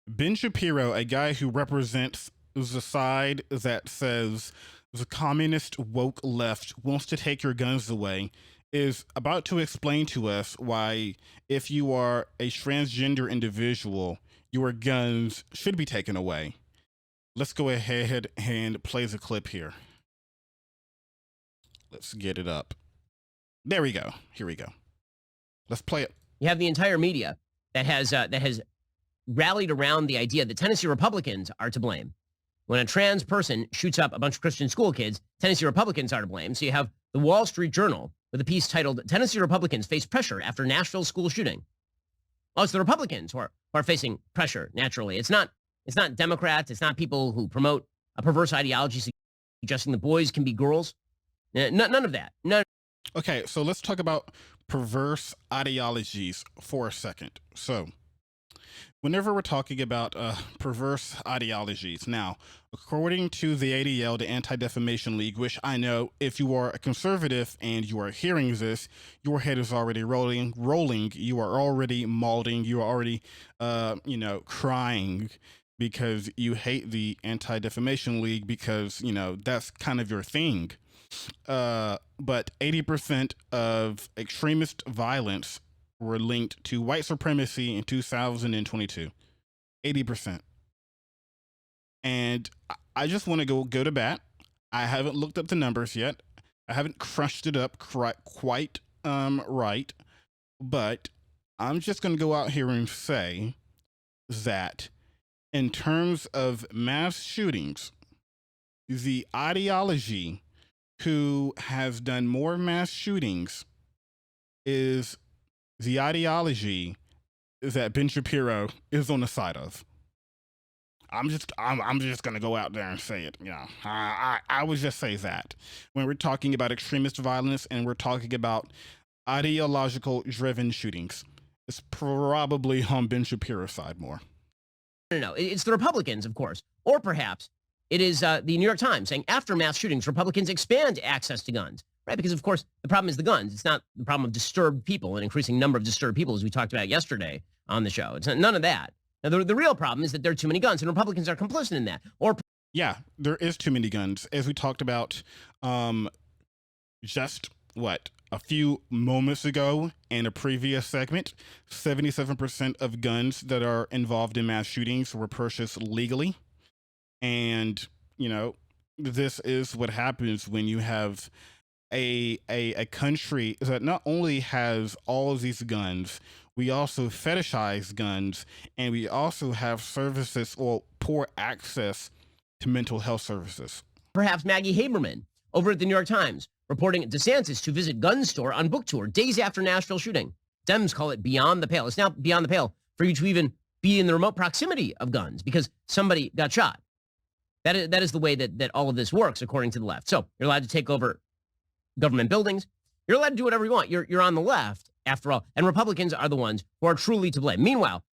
Ben Shapiro, a guy who represents the side that says the communist woke left wants to take your guns away, is about to explain to us why, if you are a transgender individual, your guns should be taken away. Let's go ahead and play the clip here. Let's get it up. There we go. Here we go. Let's play it. You have the entire media that has rallied around the idea that Tennessee Republicans are to blame. When a trans person shoots up a bunch of Christian school kids, Tennessee Republicans are to blame. So you have the Wall Street Journal with a piece titled "Tennessee Republicans Face Pressure After Nashville School Shooting." Well, it's the Republicans who are facing pressure. Naturally, it's not Democrats. It's not people who promote a perverse ideology suggesting the boys can be girls. None of that. None. Okay, so let's talk about perverse ideologies for a second. So, whenever we're talking about perverse ideologies, now, according to the ADL, the Anti-Defamation League, which I know if you are a conservative and you are hearing this, your head is already rolling, you are already malding, you are already, crying because you hate the Anti-Defamation League because, that's kind of your thing. But 80% of extremist violence were linked to white supremacy in 2022. 80%. And I just want to go to bat. I haven't looked up the numbers yet. I haven't crushed it up quite right. But I'm just going to go out here and say that in terms of mass shootings, the ideology who has done more mass shootings is the ideology that Ben Shapiro is on the side of. I'm just gonna go out there and say it. I would just say that when we're talking about extremist violence and we're talking about ideological driven shootings, it's probably on Ben Shapiro's side more. No. It's the Republicans, of course, or perhaps it is the New York Times saying after mass shootings, Republicans expand access to guns, right? Because, of course, the problem is the guns. It's not the problem of disturbed people, an increasing number of disturbed people, as we talked about yesterday on the show. It's none of that. Now, the real problem is that there are too many guns, and Republicans are complicit in that. Or yeah, there is too many guns. As we talked about just, a few moments ago in a previous segment, 77% of guns that are involved in mass shootings were purchased legally. And, this is what happens when you have a country that not only has all of these guns, we also fetishize guns, and we also have services or poor access to mental health services. perhaps Maggie Haberman over at the New York Times reporting DeSantis to visit gun store on book tour days after Nashville shooting. Dems call it beyond the pale. It's now beyond the pale for you to even be in the remote proximity of guns because somebody got shot. That is the way that all of this works, according to the left. So you're allowed to take over government buildings. You're allowed to do whatever you want. You're on the left, after all. And Republicans are the ones who are truly to blame. Meanwhile,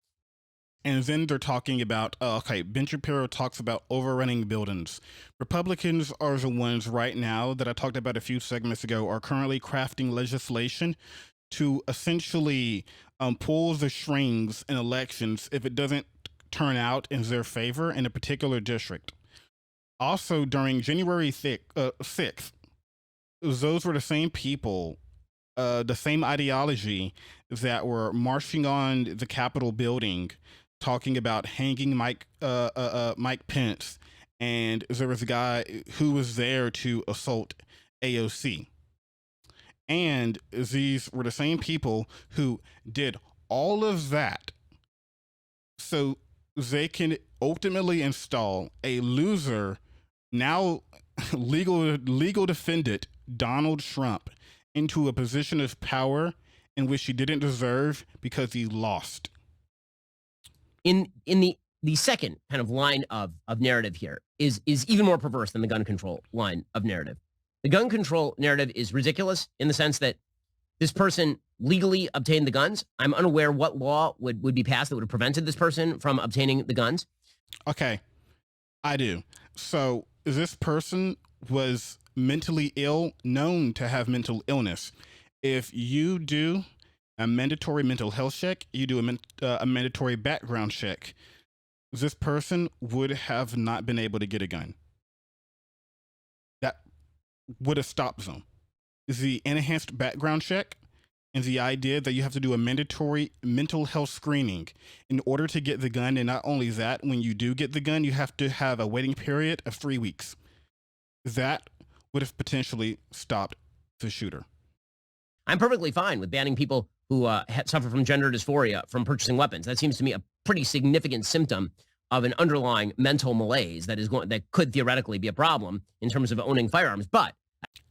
and then they're talking about, Ben Shapiro talks about overrunning buildings. Republicans are the ones right now that I talked about a few segments ago are currently crafting legislation to essentially pull the strings in elections if it doesn't turn out in their favor in a particular district. Also, during January 6th, those were the same people, the same ideology that were marching on the Capitol building, talking about hanging Mike Pence, and there was a guy who was there to assault AOC. And these were the same people who did all of that so they can ultimately install a loser, now legal defendant, Donald Trump, into a position of power in which he didn't deserve because he lost. in the second kind of line of narrative here is even more perverse than the gun control line of narrative. The gun control narrative is ridiculous in the sense that this person legally obtained the guns. I'm unaware what law would be passed that would have prevented this person from obtaining the guns. Okay, I do. So this person was mentally ill, known to have mental illness. If you do a mandatory mental health check, you do a mandatory background check. this person would have not been able to get a gun. That would have stopped them. The enhanced background check and the idea that you have to do a mandatory mental health screening in order to get the gun. And not only that, when you do get the gun, you have to have a waiting period of 3 weeks. That would have potentially stopped the shooter. I'm perfectly fine with banning people who suffer from gender dysphoria from purchasing weapons. That seems to me a pretty significant symptom of an underlying mental malaise that could theoretically be a problem in terms of owning firearms. But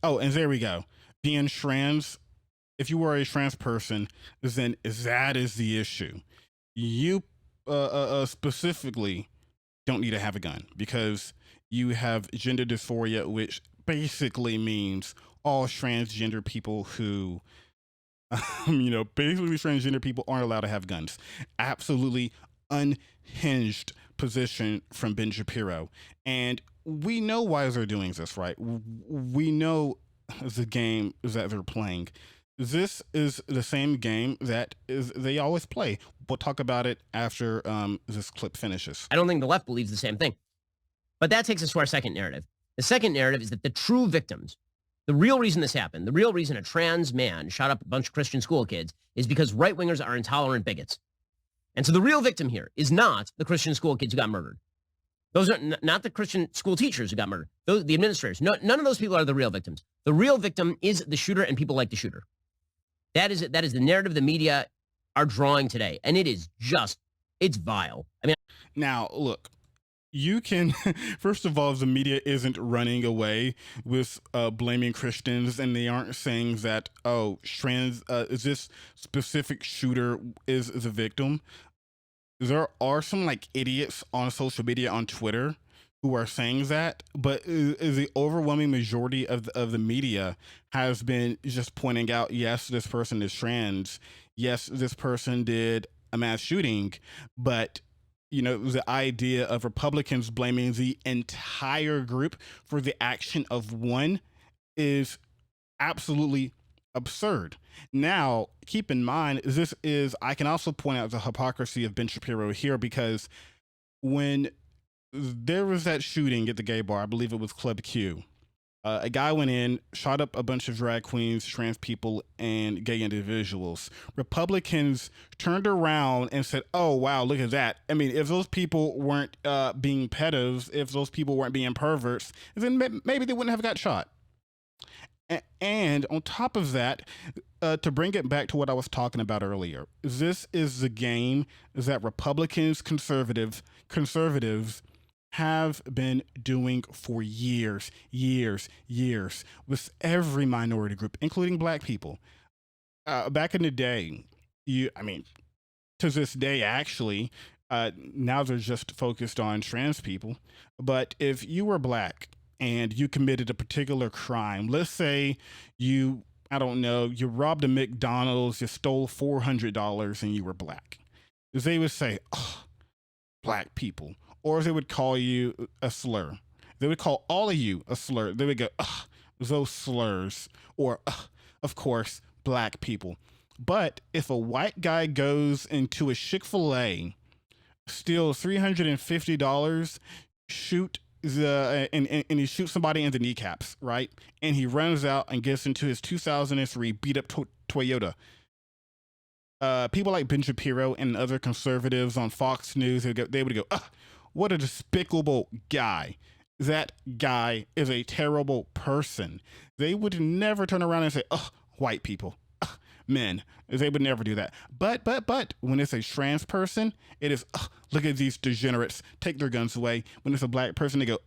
Oh, and there we go. Being trans, if you were a trans person, then that is the issue. You specifically don't need to have a gun because you have gender dysphoria, which basically means all transgender people who, basically transgender people aren't allowed to have guns. Absolutely unhinged position from Ben Shapiro. And we know why they're doing this, right? We know the game that they're playing. This is the same game that they always play. We'll talk about it after this clip finishes. I don't think the left believes the same thing. But that takes us to our second narrative. The second narrative is that the true victims, the real reason this happened, the real reason a trans man shot up a bunch of Christian school kids is because right-wingers are intolerant bigots. And so the real victim here is not the Christian school kids who got murdered. Those are not the Christian school teachers who got murdered. The administrators. No, none of those people are the real victims. The real victim is the shooter and people like the shooter. That is the narrative the media are drawing today. And it's vile. I mean, now, look, you can, first of all, the media isn't running away with blaming Christians, and they aren't saying that, this specific shooter is the victim. There are some idiots on social media, on Twitter, who are saying that, but the overwhelming majority of the media has been just pointing out, yes, this person is trans, yes, this person did a mass shooting, but the idea of Republicans blaming the entire group for the action of one is absolutely absurd. Now, keep in mind, I can also point out the hypocrisy of Ben Shapiro here, because when there was that shooting at the gay bar, I believe it was Club Q, a guy went in, shot up a bunch of drag queens, trans people, and gay individuals. Republicans turned around and said, oh, wow, look at that. I mean, if those people weren't being pedos, if those people weren't being perverts, then maybe they wouldn't have got shot. And on top of that, to bring it back to what I was talking about earlier, this is the game that Republicans, conservatives have been doing for years with every minority group, including black people. Back in the day, to this day, actually, now they're just focused on trans people. But if you were black and you committed a particular crime, let's say you robbed a McDonald's, you stole $400 and you were black, they would say, oh, black people. Or they would call you a slur. They would call all of you a slur. They would go, ugh, those slurs. Or, of course, black people. But if a white guy goes into a Chick-fil-A, steals $350, and he shoots somebody in the kneecaps, right? And he runs out and gets into his 2003 beat-up Toyota. People like Ben Shapiro and other conservatives on Fox News, they would go, ugh, what a despicable guy. That guy is a terrible person. They would never turn around and say, oh, white people, men. They would never do that. But when it's a trans person, it is, look at these degenerates, take their guns away. When it's a black person, they go,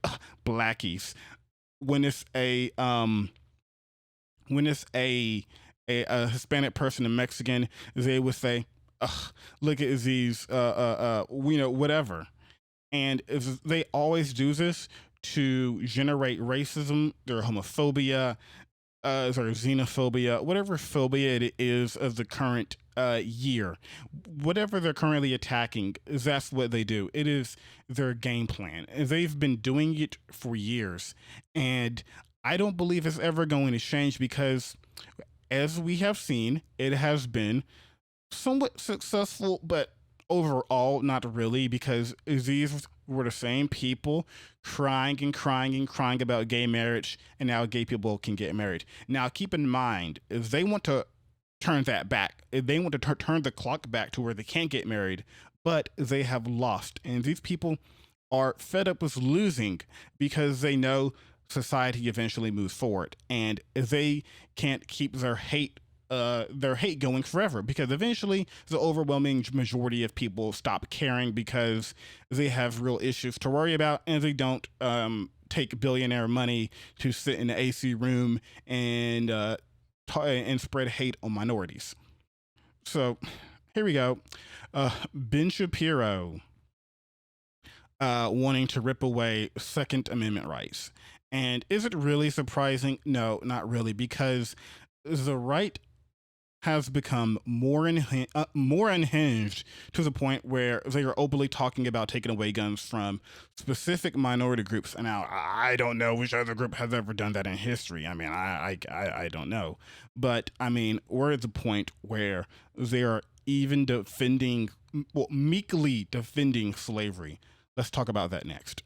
blackies. When it's a Hispanic person, a Mexican, they would say, look at these, whatever. And they always do this to generate racism, their homophobia, their xenophobia, whatever phobia it is of the current year. Whatever they're currently attacking, that's what they do. It is their game plan. They've been doing it for years. And I don't believe it's ever going to change because, as we have seen, it has been somewhat successful, but overall, not really, because these were the same people crying and crying and crying about gay marriage, and now gay people can get married. Now, keep in mind, if they want to turn that back, if they want to turn the clock back to where they can't get married, but they have lost. And these people are fed up with losing because they know society eventually moves forward, and they can't keep their hate going forever, because eventually the overwhelming majority of people stop caring because they have real issues to worry about, and they don't take billionaire money to sit in the AC room and spread hate on minorities. So here we go. Ben Shapiro wanting to rip away Second Amendment rights. And is it really surprising? No, not really, because the right has become more unhinged to the point where they are openly talking about taking away guns from specific minority groups. And now I don't know which other group has ever done that in history. I mean, I don't know, but I mean, we're at the point where they are even defending, well, meekly defending slavery. Let's talk about that next.